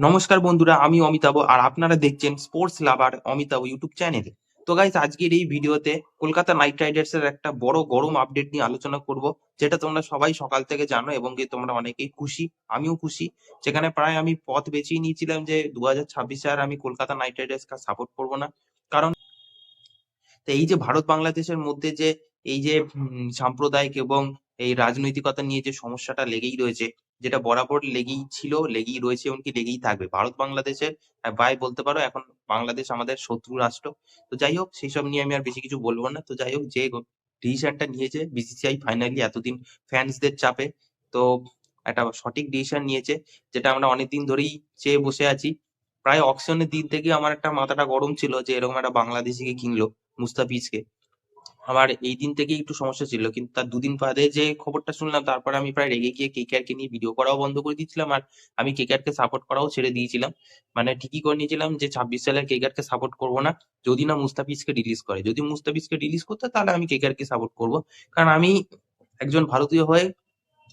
নমস্কার বন্ধুরা, আমি অমিতাভ আর আপনারা দেখছেন স্পোর্টস লাভার অমিতাভ ইউটিউব চ্যানেল। তো গাইস, আজকের এই ভিডিওতে কলকাতা নাইট রাইডার্স এর একটা বড় গরম আপডেট নিয়ে আলোচনা করব, যেটা তোমরা সবাই সকাল থেকে জানো এবং কি তোমরা অনেকেই খুশি, আমিও খুশি। যেখানে প্রায় আমি পথ বেছেই নিয়েছিলাম যে 2026 আর আমি কলকাতা নাইট রাইডার্স কে সাপোর্ট করব না। কারণ তো এই যে ভারত বাংলাদেশের মধ্যে যে এই যে সাম্প্রদায়িক এবং এই রাজনৈতিকতা নিয়ে যে সমস্যাটা লেগেই রয়েছে, যেটা বরাবর লেগেই ছিল, লেগেই রয়েছে, এমনকি লেগেই থাকবে। ভারত বাংলাদেশের ভাই বলতে পারো, এখন বাংলাদেশ আমাদের শত্রু রাষ্ট্র। তো যাই হোক, সেসব নিয়ে আমি আর বেশি কিছু বলবো না। তো যাই হোক, যে ডিসিশনটা নিয়েছে বিসিসিআই ফাইনালি এতদিন ফ্যান্সদের চাপে, তো একটা সঠিক ডিসিশন নিয়েছে, যেটা আমরা অনেকদিন ধরেই চেয়ে বসে আছি। প্রায় অকশনের দিন থেকে আমার একটা মাথাটা গরম ছিল যে এরকম একটা বাংলাদেশিকে কিনলো, মুস্তাফিজকে। আমার এই দিন থেকেই একটু সমস্যা ছিল, কিন্তু তার দুদিন বাদে যে খবরটা শুনলাম, তারপরে আমি প্রায় রেগে গিয়ে কেকেআর কে নিয়ে ভিডিও করাও বন্ধ করে দিয়েছিলাম, আর আমি কেকেআর কে সাপোর্ট করাও ছেড়ে দিয়েছিলাম। মানে ঠিকই করে নিয়েছিলাম যে 26 সালে কেকেআর কে সাপোর্ট করবো না, যদি না মুস্তাফিজকে রিলিজ করে। যদি মুস্তাফিজকে রিলিজ করতে, তাহলে আমি কেকেআর কে সাপোর্ট করবো। কারণ আমি একজন ভারতীয় হয়ে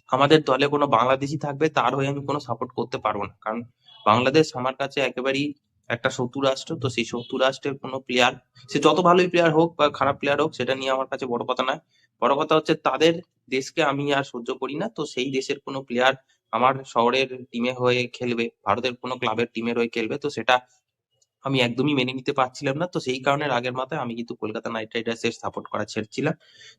আমাদের দলে কোনো বাংলাদেশি থাকবে তার হয়ে আমি কোনো সাপোর্ট করতে পারবো না। কারণ বাংলাদেশ আমার কাছে একেবারেই একটা শত্রু রাষ্ট্র। তো সেই শত্রু রাষ্ট্রের কোনো প্লেয়ার, সে যত ভালোই প্লেয়ার হোক বা খারাপ প্লেয়ার হোক, সেটা নিয়ে আমার কাছে বড় কথা নয়। বড় কথা হচ্ছে তাদের দেশকে আমি আর সহ্য করি না। তো সেই দেশের কোনো প্লেয়ার আমার শহরের টিমে হয়ে খেলবে, ভারতের কোনো ক্লাবের টিমের হয়ে খেলবে, তো সেটা আমি একদমই মেনে নিতে পারছিলাম না। তো সেই কারণে রাগের মাথায় আমি কিন্তু কলকাতা নাইট রাইডার্স এর সাপোর্ট করা ছেড়েছিলাম।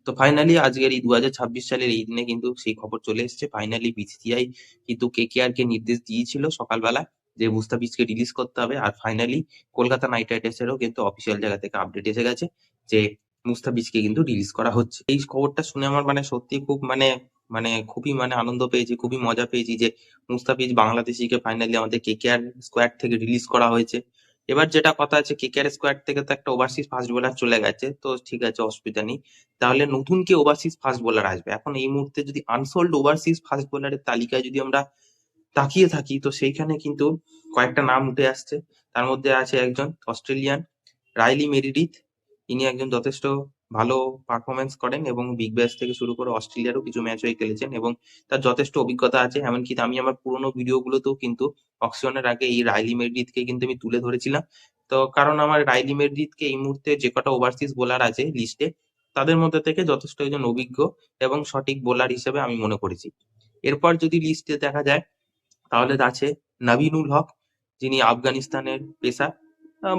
তো ফাইনালি আজকের এই 2026 সালের এই দিনে কিন্তু সেই খবর চলে এসেছে। ফাইনালি বিসিসিআই কিন্তু কেকেআর কে নির্দেশ দিয়েছিল সকালবেলা যে মুস্তাফিজকে রিলিজ করতে হবে। আর ফাইনালি কলকাতা নাইট রাইডার্স এরও কিন্তু অফিসিয়াল জায়গা থেকে আপডেট এসে গেছে যে মুস্তাফিজকে কিন্তু রিলিজ করা হচ্ছে। এই খবরটা শুনে আমার মানে সত্যি খুব খুবই আনন্দ পেয়েছি, খুবই মজা পেয়েছি যে মুস্তাফিজ বাংলাদেশিকে ফাইনালি আমাদের কেকেআর স্কোয়াড থেকে রিলিজ করা হয়েছে। এবার যেটা কথা আছে, কেকেআর স্কোয়াড থেকে তো একটা ওভারসিজ ফাস্ট বোলার চলে গেছে, তো ঠিক আছে, অসুবিধা নেই। তাহলে নতুন কে ওভারসিজ ফাস্ট বোলার আসবে? এখন এই মুহূর্তে যদি আনসোল্ড ওভারসিজ ফাস্ট বোলারের তালিকায় যদি আমরা তাকিয়ে থাকি, তো সেইখানে কিন্তু কয়েকটা নাম উঠে আসছে। তার মধ্যে আছে একজন অস্ট্রেলিয়ান, রাইলি মেরিডিথ। ইনি একজন যথেষ্ট ভালো পারফরমেন্স করেন এবং বিগ ব্যাশ থেকে শুরু করে অস্ট্রেলিয়ারও কিছু ম্যাচ হয়ে খেলেছেন এবং তার যথেষ্ট অভিজ্ঞতা আছে। এমনকি আমি আমার পুরোনো ভিডিওগুলোতেও কিন্তু অকশনের আগে এই রাইলি মেরিডিথকে কিন্তু আমি তুলে ধরেছিলাম। তো কারণ আমার রাইলি মেরিডিথকে এই মুহূর্তে যে কটা ওভারসিজ বোলার আছে লিস্টে, তাদের মধ্যে থেকে যথেষ্ট একজন অভিজ্ঞ এবং সঠিক বোলার হিসেবে আমি মনে করেছি। এরপর যদি লিস্টে দেখা যায়, তাহলে আছে নাবিনুল হক, যিনি আফগানিস্তানের পেসার।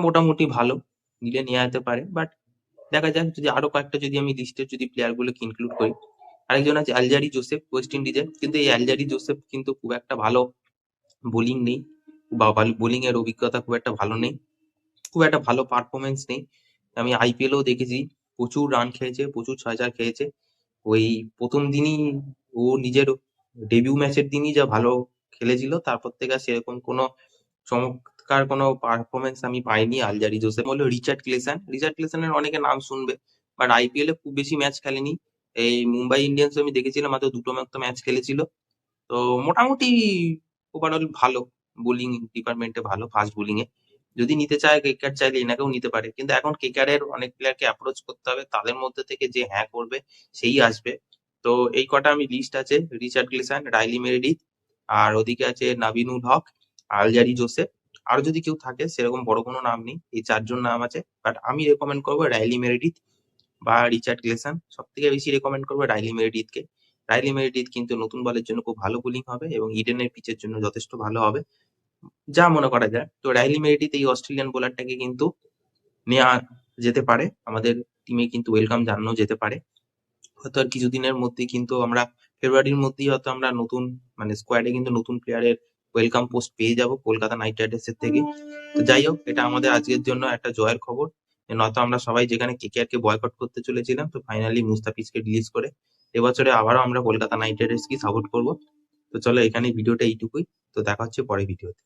মোটামুটি ভালো, নিলে নেওয়া যেতে পারে, বাট দেখা যাক। যদি আরো কয়েকটা যদি আমি লিস্টের যদি প্লেয়ার গুলোকে ইনক্লুড করি, আরেকজন আছে আলজারি জোসেফ, ওয়েস্ট ইন্ডিজের। কিন্তু এই আলজারি জোসেফ কিন্তু খুব একটা ভালো বোলিং নেই, বা বোলিং এর অভিজ্ঞতা খুব একটা ভালো নেই, খুব একটা ভালো পারফরমেন্স নেই। আমি আইপিএলেও দেখেছি, প্রচুর রান খেয়েছে, প্রচুর ছয় খেয়েছে। ওই প্রথম দিনই ও নিজের ডেবিউ ম্যাচের দিনই যা ভালো খেলেছিল, তারপর থেকে আর সেরকম কোনো চমৎকার কোনো পারফরমেন্স আমি পাইনি আলজারি জোসেফ। হলো রিচার্ড ক্লেসনের অনেকে নাম শুনবে, বাট আইপিএল এ খুব বেশি ম্যাচ খেলেনি। এই মুম্বাই ইন্ডিয়ান্স আমি দেখেছিলাম মাত্র দুটো মাত্র ম্যাচ খেলেছিল। তো মোটামুটি ওভারঅল ভালো, বোলিং ডিপার্টমেন্টে ভালো, ফাস্ট বোলিং এ। যদি নিতে চায় কেকেআর, চাইলে এনাকেও নিতে পারে, কিন্তু এখন কেকেআর এর অনেক প্লেয়ারকে অ্যাপ্রোচ করতে হবে, তাদের মধ্যে থেকে যে হ্যাঁ করবে সেই আসবে। তো এই কটা আমি লিস্ট আছে, রিচার্ড গ্লিসান, রাইলি মেরিডিথ, আর ওদিকে আছে নাবিনুল হক, আলজারি জোসেফ। আর যদি কেউ থাকে, সেরকম বড় কোনো নাম নেই, এই চারজন নাম আছে। বাট আমি রেকমেন্ড করবো রাইলি মেরিডিথ বা রিচার্ড গ্লেসান। সব থেকে বেশি রেকমেন্ড করবো রাইলি মেরিডিথকে। রাইলি মেরিডিথ কিন্তু নতুন বলের জন্য খুব ভালো বোলিং হবে এবং ইডেনের পিচের জন্য যথেষ্ট ভালো হবে, যা মনে করা যায়। তো রাইলি মেরিডিথ এই অস্ট্রেলিয়ান বোলারটাকে কিন্তু নেওয়া যেতে পারে, আমাদের টিমে কিন্তু ওয়েলকাম জানানো যেতে পারে। হয়তো আর কিছুদিনের মধ্যেই কিন্তু আমরা ফেব্রুয়ারির মধ্যেই হয়তো আমরা নতুন স্কোয়াডে কিন্তু নতুন প্লেয়ারের ওয়েলকাম পোস্ট পেয়ে যাব কলকাতা নাইট রাইডার্স এর থেকে। তো যাই হোক, এটা আমাদের আজকের জন্য একটা জয়ের খবর। নয়তো আমরা সবাই যেখানে কেকেআর কে বয়কট করতে চলেছিলাম, তো ফাইনালি মুস্তাফিজকে রিলিজ করে এবছরে আবারও আমরা কলকাতা নাইট রাইডার্স কি সাপোর্ট করবো। তো চলো, এখানে ভিডিওটা এইটুকুই। তো দেখা হচ্ছে পরের ভিডিওতে।